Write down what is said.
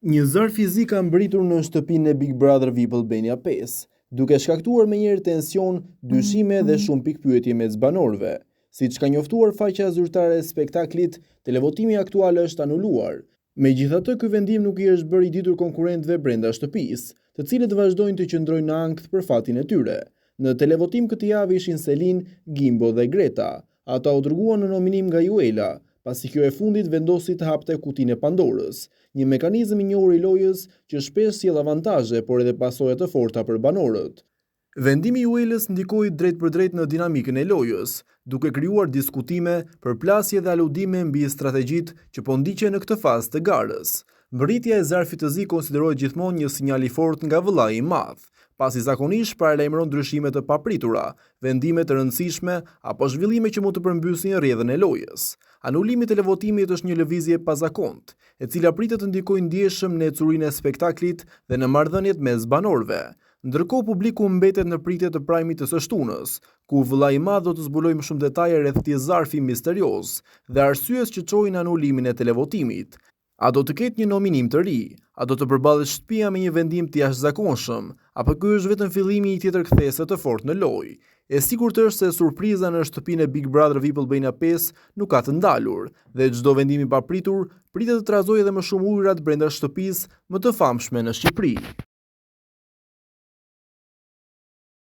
Një zër fizik ka mbritur në shtëpinë e Big Brother VIP Albania 5, duke shkaktuar menjëherë tension, dyshime dhe shumë pikpyetje mes banorëve. Siç ka njoftuar faqja zyrtare e spektaklit, televotimi aktual është anuluar. Megjithatë, ky vendim nuk I është bërë I ditur konkurrentëve brenda shtëpisë, të cilët vazhdojnë të qëndrojnë në ankth për fatin e tyre. Në televotim këtë javë ishin Selin, Gimbo dhe Greta. Ata u dërguan në nominim nga Juela, pasi kjo e fundit vendosi të hapte kutinë e Pandorës, një mekanizëm I njohur I lojës që shpesh sjell avantazhe, por edhe pasoja të forta për banorët. Vendimi I Juelës ndikoi drejt për drejt në dinamikën e lojës, duke krijuar diskutime, përplasje dhe aludime mbi strategjitë që po ndiqen në këtë fazë të garës. Mbërritja e zarfit të zi konsiderohet gjithmonë një sinjal I fortë nga vëllai I madh, pasi zakonisht paralajmëron ndryshime të papritura, vendime të rëndësishme apo zhvillime që mund të përmbysin rrjedhën e lojës. Anulimi I televotimit është një lëvizje e pazakontë, e cila pritet të ndikojë ndjeshëm në ecurinë e spektaklit dhe në marrëdhëniet mes banorëve. Ndërkohë publiku mbetet në pritje të prajmit të së shtunës, ku vëllai I madh do të zbulojë më shumë detaje rreth këtij zarfi misterioz dhe arsyes që çojnë anulimin e televotimit. A do të ketë një nominim të ri? A do të përballet shtëpia me një vendim të jashtëzakonshëm? Apo ky është vetëm fillimi I një tjetër kthese të fortë në lojë? E sigurt është se surpriza në shtëpinë e Big Brother VIP Albania 5 nuk ka të ndalur, dhe çdo vendim I papritur pritet të trazojë edhe më shumë ujërat brenda shtëpisë më të famshme në Shqipëri.